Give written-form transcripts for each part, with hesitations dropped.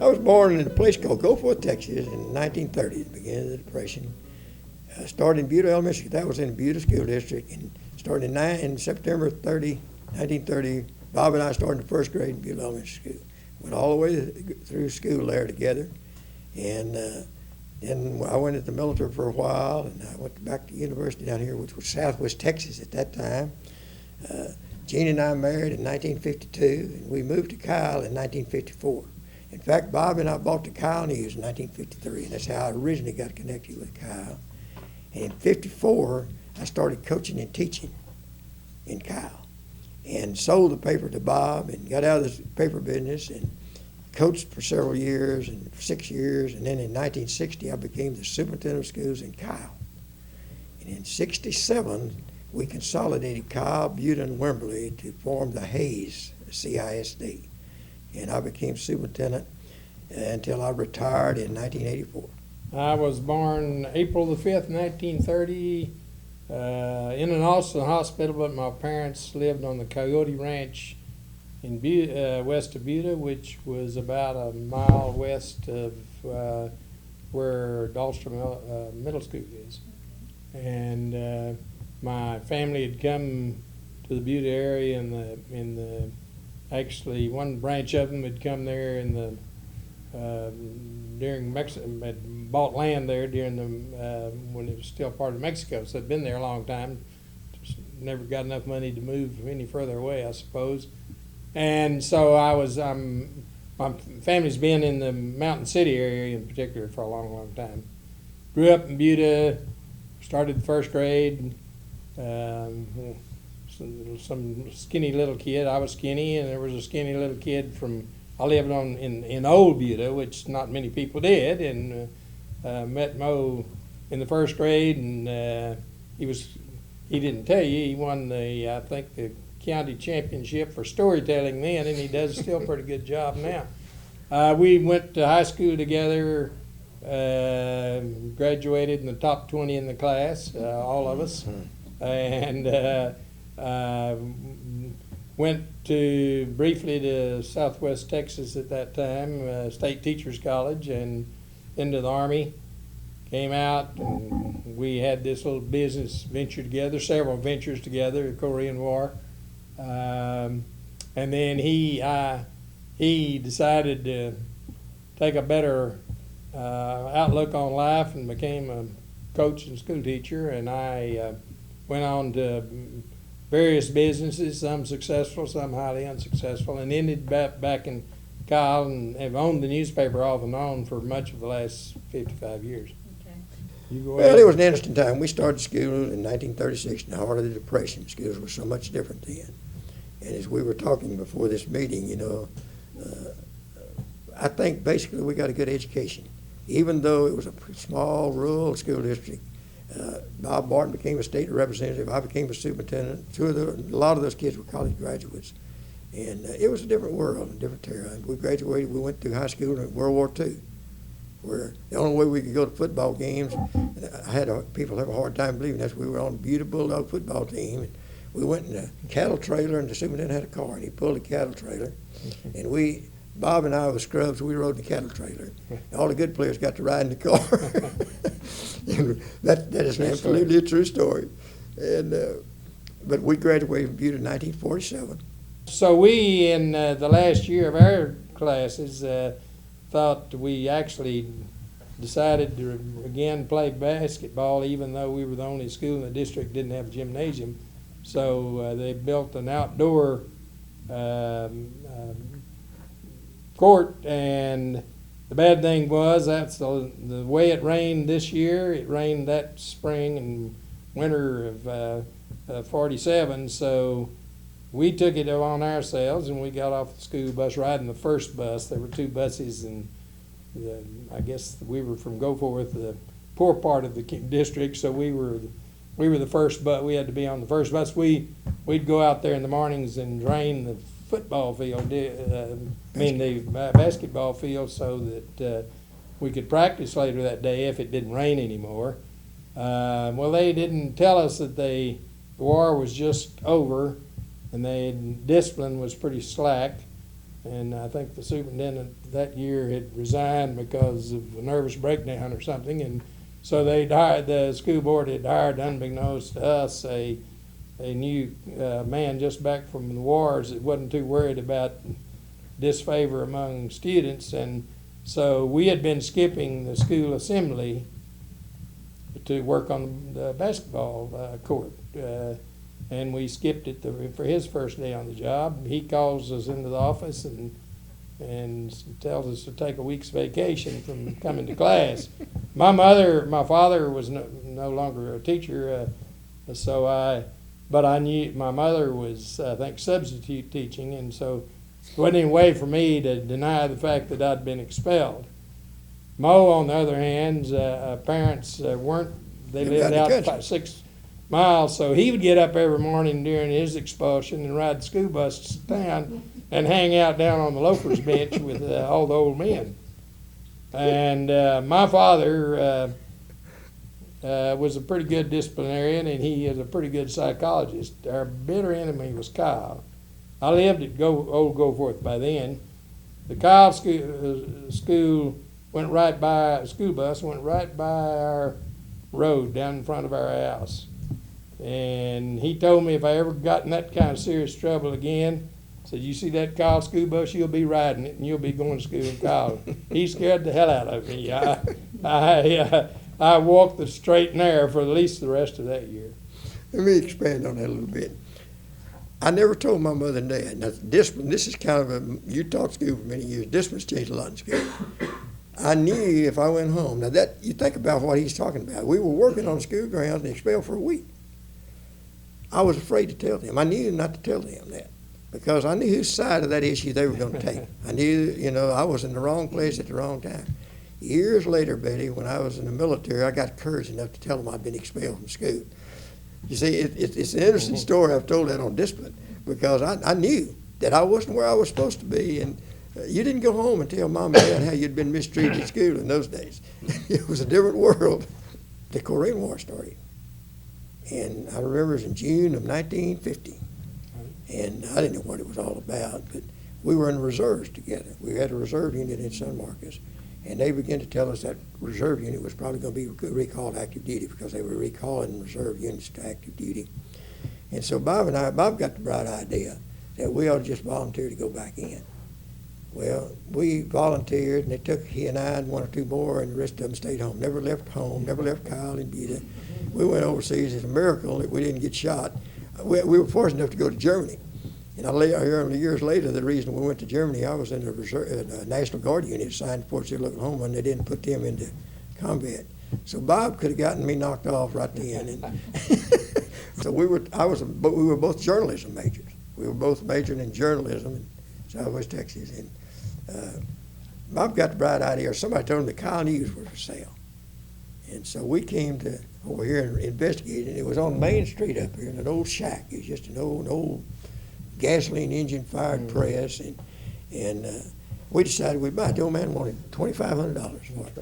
I was born in a place called Gulfport, Texas in 1930, the beginning of the Depression. I started in Buda Elementary. That was in Buda School District. And started in September 1930, Bob and I started in the first grade in Buda Elementary School. Went all the way through school there together. And then I went into the military for a while, and I went back to university down here, which was Southwest Texas at that time. Jean and I married in 1952, and we moved to Kyle in 1954. In fact, Bob and I bought the Kyle News in 1953, and that's how I originally got connected with Kyle. And in 54, I started coaching and teaching in Kyle, and sold the paper to Bob, and got out of the paper business, and coached for several years, and for 6 years, and then in 1960, I became the superintendent of schools in Kyle. And in 67, we consolidated Kyle, Buda, and Wimberley to form the Hayes CISD. And I became superintendent until I retired in 1984. I was born April the 5th, 1930, in an Austin hospital, but my parents lived on the Coyote Ranch in west of Buda, which was about a mile west of where Dahlstrom Middle School is. And my family had come to the Buda area actually one branch of them had come there during Mexico, had bought land there during when it was still part of Mexico, so they'd been there a long time. Just never got enough money to move any further away, I suppose. And so my family's been in the Mountain City area in particular for a long, long time. Grew up in Buda, started the first grade. Some skinny little kid. I was skinny, and there was a skinny little kid I lived in Old Buda, which not many people did, and met Moe in the first grade, and he didn't tell you, he won I think the county championship for storytelling then, and he does still a pretty good job now. We went to high school together, graduated in the top 20 in the class, all of us, and went briefly to Southwest Texas at that time, State Teachers College, and into the Army. Came out, and we had this little business venture together, several ventures together, the Korean War. And then he decided to take a better outlook on life and became a coach and school teacher, and I went on to various businesses, some successful, some highly unsuccessful, and ended back in Kyle and have owned the newspaper off and on for much of the last 55 years. Well, it was an interesting time. We started school in 1936 in the heart of the Depression. Schools were so much different then. And as we were talking before this meeting, I think basically we got a good education. Even though it was a small rural school district, Bob Barton became a state representative. I became a superintendent. A lot of those kids were college graduates. And it was a different world, a different era. We graduated, we went through high school in World War II, where the only way we could go to football games, people have a hard time believing this, we were on the Buda Bulldog football team. And we went in a cattle trailer, and the superintendent had a car, and he pulled the cattle trailer. And Bob and I were scrubs, we rode the cattle trailer. And all the good players got to ride in the car. And that is absolutely a true story. And but we graduated from Buda in 1947. So we, in the last year of our classes, thought we actually decided to again play basketball, even though we were the only school in the district that didn't have a gymnasium. So they built an outdoor court, and the bad thing was that's the way it rained this year. It rained that spring and winter of 47, so we took it on ourselves, and we got off the school bus riding the first bus. There were two buses, and I guess we were from Goforth, the poor part of the district, so we were the first bus. We had to be on the first bus. We'd go out there in the mornings and drain the football field, the basketball field, so that we could practice later that day if it didn't rain anymore. Well, they didn't tell us that the war was just over, and the discipline was pretty slack. And I think the superintendent that year had resigned because of a nervous breakdown or something. And so the school board had hired, unbeknownst to us, a new man just back from the wars that wasn't too worried about disfavor among students. And so we had been skipping the school assembly to work on the basketball court. And we skipped it for his first day on the job. He calls us into the office and tells us to take a week's vacation from coming to class. My father was no longer a teacher, but I knew my mother was, I think, substitute teaching, and so there wasn't any way for me to deny the fact that I'd been expelled. Moe, on the other hand, parents weren't, they lived out 6 miles, so he would get up every morning during his expulsion and ride the school bus to town and hang out down on the loafers bench with all the old men. And my father was a pretty good disciplinarian, and he is a pretty good psychologist. Our bitter enemy was Kyle. I lived at Old Goforth by then. The Kyle school went right by, school bus went right by our road down in front of our house. And he told me if I ever got in that kind of serious trouble again, said, you see that Kyle school bus, you'll be riding it and you'll be going to school in Kyle. He scared the hell out of me. I walked the straight and narrow for at least the rest of that year. Let me expand on that a little bit. I never told my mother and dad. Now, discipline, this is kind of you taught school for many years. Discipline's changed a lot in school. I knew if I went home, now that, you think about what he's talking about. We were working on school grounds and expelled for a week. I was afraid to tell them. I knew not to tell them that because I knew whose side of that issue they were going to take. I knew, I was in the wrong place at the wrong time. Years later, Betty, when I was in the military, I got courage enough to tell them I'd been expelled from school. You see, it's an interesting story. I've told that on discipline because I knew that I wasn't where I was supposed to be. And you didn't go home and tell mom and dad how you'd been mistreated at school in those days. It was a different world. The Korean War started. And I remember it was in June of 1950. And I didn't know what it was all about, but we were in the reserves together. We had a reserve unit in San Marcos. And they began to tell us that reserve unit was probably going to be recalled active duty because they were recalling reserve units to active duty. And so Bob got the bright idea that we ought to just volunteer to go back in. Well, we volunteered, and they took he and I and one or two more, and the rest of them stayed home. Never left home, never left Kyle and Buda. We went overseas. It's a miracle that we didn't get shot. We were fortunate enough to go to Germany. And years later, the reason we went to Germany, I was in the National Guard unit assigned to Fort Sill, Oklahoma, and they didn't put them into combat. So Bob could have gotten me knocked off right then. And so we were both journalism majors. We were both majoring in journalism in Southwest Texas. And Bob got the bright idea, or somebody told him the Kyle News was for sale. And so we came to over here and investigated. And it was on Main Street up here in an old shack. It was just an old gasoline engine fired press, and we decided we'd buy it. The old man wanted $2,500 for it. I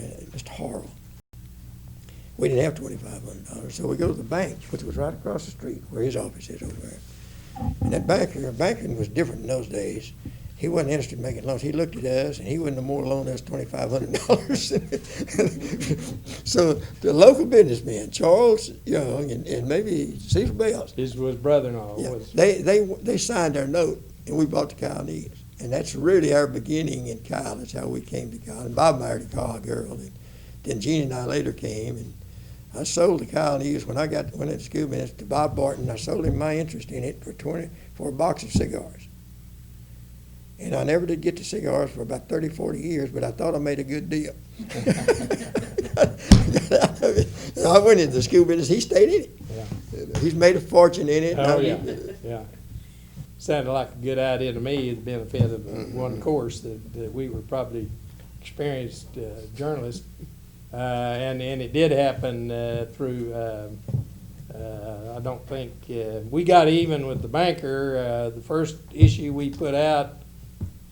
mean, it was just horrible. We didn't have $2,500, so we go to the bank, which was right across the street where his office is over there. And that banking was different in those days. He wasn't interested in making loans. He looked at us, and he wouldn't no more loan us $2,500. So the local businessmen, Charles Young and maybe Cecil Bells, His brother-in-law was. They signed our note, and we bought the Kyle News. And that's really our beginning in Kyle. That's how we came to Kyle. And Bob married a Kyle girl, and then Jean and I later came, and I sold the Kyle News when I went into school minutes to Bob Barton. I sold him my interest in it for a box of cigars. And I never did get the cigars for about 30, 40 years, but I thought I made a good deal. I went into the school business. He stayed in it. Yeah. He's made a fortune in it. Oh, yeah. Sounded like a good idea to me, the benefit of one course that we were probably experienced journalists. And it did happen through, I don't think, we got even with the banker. The first issue we put out,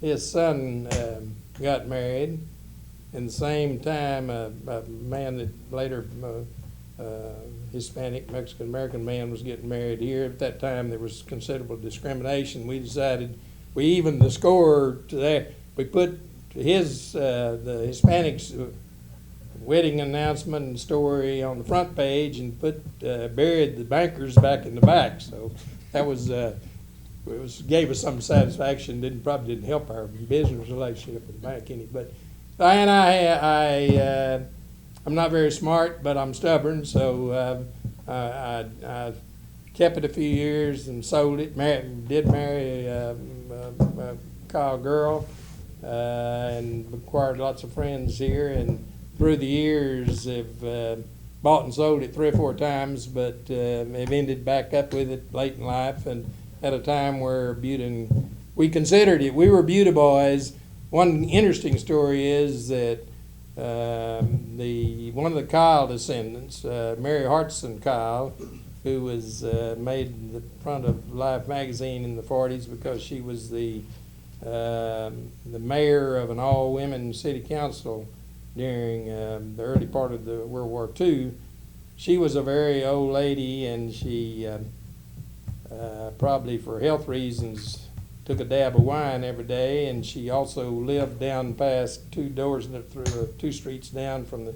his son got married, and the same time a man that later, Hispanic, Mexican-American man was getting married here. At that time there was considerable discrimination. We decided we evened the score to that. We put his the Hispanics wedding announcement and story on the front page, and buried the bankers back in the back. So that was gave us some satisfaction. Probably didn't help our business relationship with the bank any. But I'm not very smart, but I'm stubborn. So I kept it a few years and sold it. Did marry a Kyle girl, and acquired lots of friends here. And through the years, have bought and sold it 3 or 4 times, but have ended back up with it late in life, and at a time where Buda, we considered it. We were Buda boys. One interesting story is that one of the Kyle descendants, Mary Hartson Kyle, who was made the front of Life magazine in the 40s because she was the mayor of an all-women city council during the early part of the World War II. She was a very old lady, and she probably for health reasons took a dab of wine every day, and she also lived down past 2 doors through 2 streets down from the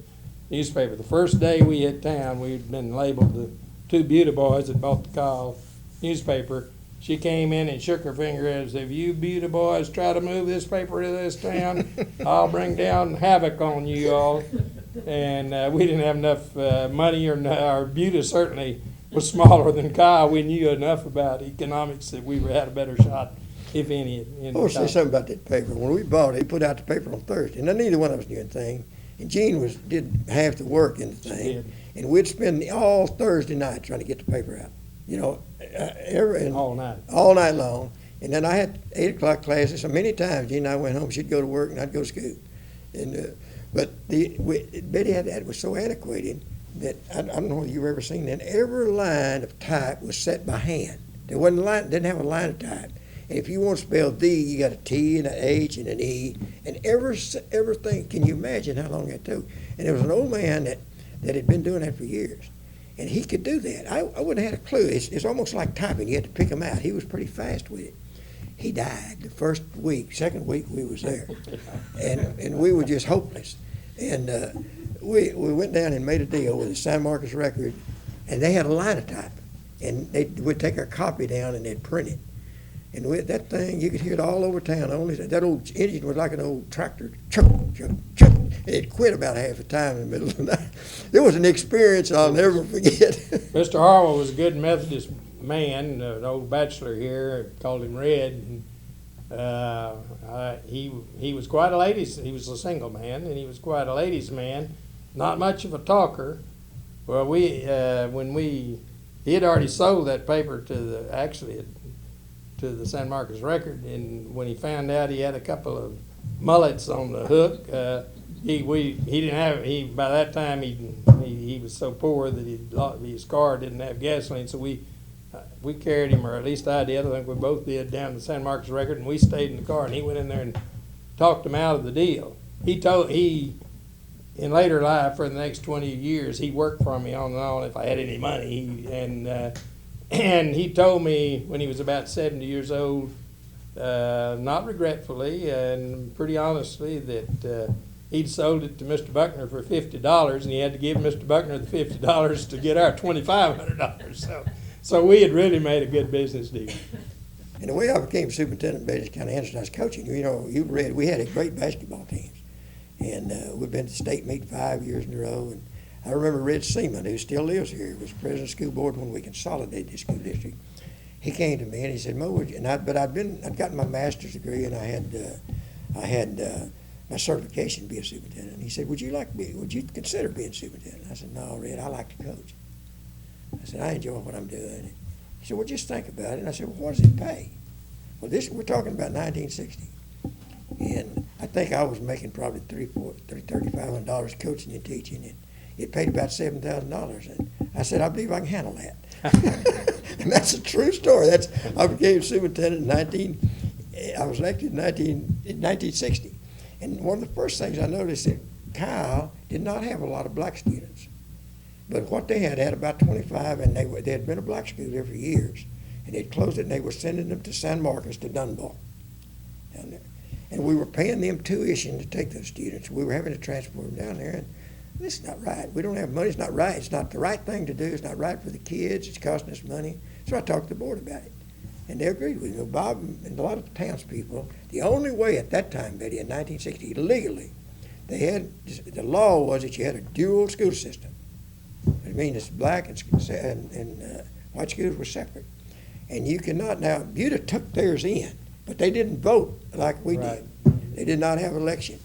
newspaper. The first day we hit town, we'd been labeled the 2 Buda boys that bought the Kyle newspaper. She came in and shook her finger at us. If you Buda boys try to move this paper to this town, I'll bring down havoc on you all. And we didn't have enough money, or Buda certainly was smaller than Kyle. We knew enough about economics that we had a better shot, if any. I want to say something about that paper. When we bought it, we put out the paper on Thursday. Now, neither one of us knew anything. And Jean did half the work in the thing. And we'd spend all Thursday night trying to get the paper out. You know, all night. All night long. And then I had 8 o'clock classes. So many times Jean and I went home. She'd go to work and I'd go to school. And but Betty had that was so antiquated that I don't know if you've ever seen that. Every line of type was set by hand. There wasn't didn't have a line of type. And if you want to spell the, you got a T and an H and an E, and everything. Can you imagine how long that took? And there was an old man that had been doing that for years, and he could do that. I wouldn't have had a clue. It's almost like typing. You had to pick him out. He was pretty fast with it. He died the first week. Second week we was there, and we were just hopeless. And we went down and made a deal with the San Marcos Record, and they had a line of type, and we'd take our copy down and they'd print it. And that thing, you could hear it all over town. Only that old engine was like an old tractor. Chuck, chuck, chuck. And it quit about half the time in the middle of the night. It was an experience I'll never forget. Mr. Harwell was a good Methodist man, an old bachelor here, called him Red. And, he was quite a ladies. He was a single man, and he was quite a ladies' man. Not much of a talker. Well, he had already sold that paper to the San Marcos Record, and when he found out he had a couple of mullets on the hook, by that time he was so poor that his car didn't have gasoline, so we carried him, or at least I did. I think we both did, down to the San Marcos Record, and we stayed in the car, and he went in there and talked him out of the deal. In later life, for the next 20 years, he worked for me on and on if I had any money, and he told me when he was about 70 years old, not regretfully and pretty honestly, that he'd sold it to Mr. Buckner for $50, and he had to give Mr. Buckner the $50 to get our $2,500. So we had really made a good business deal. And the way I became superintendent, basically kind of answered, I was coaching. You know, you read, we had a great basketball teams, and we've been to state meet 5 years in a row. And I remember Red Seaman, who still lives here, was president of the school board when we consolidated the school district. He came to me and he said, "Moe, I'd gotten my master's degree, and I had my certification to be a superintendent." And he said, would you consider being superintendent? I said, "No, Red, I like to coach." I said, "I enjoy what I'm doing." He said, "Well, just think about it." And I said, "Well, what does it pay?" Well, we're talking about 1960. And I think I was making probably $3,500 coaching and teaching, and it paid about $7,000. And I said, "I believe I can handle that." And that's a true story. I became superintendent I was elected in 1960. And one of the first things I noticed that Kyle did not have a lot of black students. But what they had about 25, and they had been a black school there for years. And they'd closed it, and they were sending them to San Marcos, to Dunbar. And we were paying them tuition to take those students. We were having to transport them down there, and this is not right. We don't have money. It's not right. It's not the right thing to do. It's not right for the kids. It's costing us money. So I talked to the board about it, and they agreed with me. Bob and a lot of townspeople, the only way at that time, Betty, in 1960, legally, the law was that you had a dual school system. I mean, it's black and white schools were separate. And you cannot, now, Buda took theirs in, but they didn't vote like we Right. did. They did not have an election.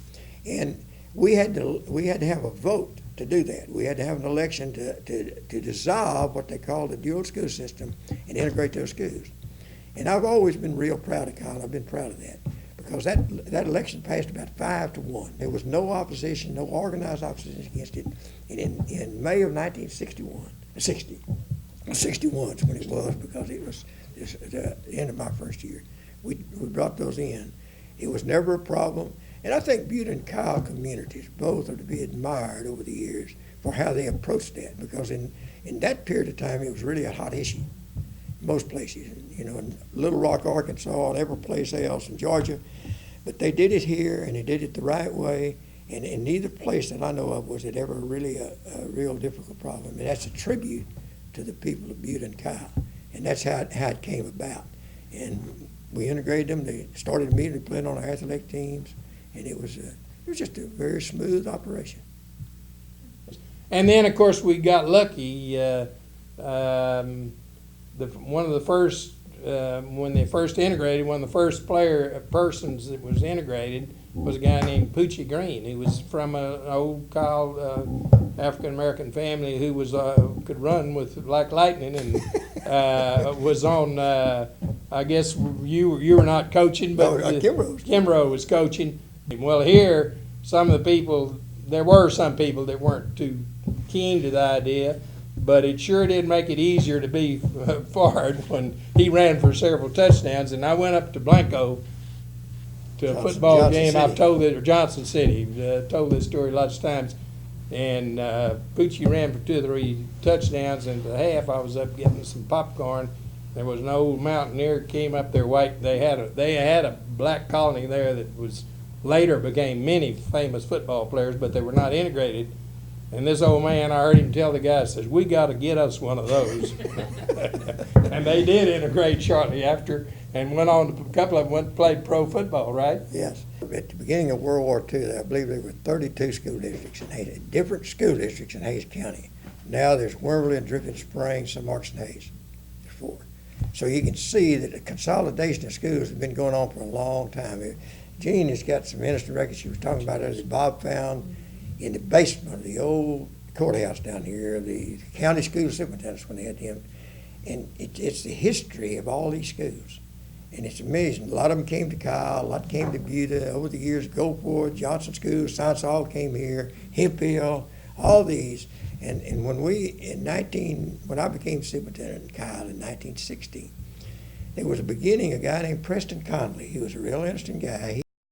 And we had to have a vote to do that. We had to have an election to dissolve what they called the dual school system and integrate those schools. And I've always been real proud of Kyle. I've been proud of that because that election passed about 5-1. There was no opposition, no organized opposition against it. And in May of 1961 is when it was, because it was the end of my first year. We brought those in. It was never a problem. And I think Buda and Kyle communities both are to be admired over the years for how they approached that, because in that period of time, it was really a hot issue. Most places, in Little Rock, Arkansas, and every place else in Georgia. But they did it here, and they did it the right way. And in neither place that I know of was it ever really a real difficult problem. And that's a tribute to the people of Buda and Kyle. And that's how it came about. And we integrated them. They started immediately playing on our athletic teams. And it was just a very smooth operation. And then, of course, we got lucky. One of the first, when they first integrated, one of the first persons that was integrated was a guy named Poochie Green. He was from an old Kyle African American family who was could run with like lightning, and was on. I guess you were not coaching, but Kimro was coaching. Well, here some of the people, there were some people that weren't too keen to the idea, but it sure did make it easier to be forward when he ran for several touchdowns. And I went up to Blanco to a football game. City. I've told it, or Johnson City, told this story lots of times. And Poochie ran for 2 or 3 touchdowns, and at the half I was up getting some popcorn. There was an old mountaineer came up there white. They had a black colony there that was later became many famous football players, but they were not integrated. And this old man, I heard him tell the guy, says, "We got to get us one of those." And they did integrate shortly after, and went on. A couple of them went and played pro football, right? Yes. At the beginning of World War II, I believe there were 32 school districts in Hays, different school districts in Hays County. Now there's Wimberley and Dripping Springs, St. Mark's and Hays. There's 4. So you can see that the consolidation of schools has been going on for a long time. Jean has got some interesting records she was talking about that Bob found in the basement of the old courthouse down here, the county school superintendents when they had him. And it's the history of all these schools. And it's amazing. A lot of them came to Kyle, a lot came to Buda. Over the years, Gulfport, Johnson School, Science Hall came here, Hemp Hill, all these. And when I became superintendent in Kyle in 1960, there was a guy named Preston Conley. He was a real interesting guy.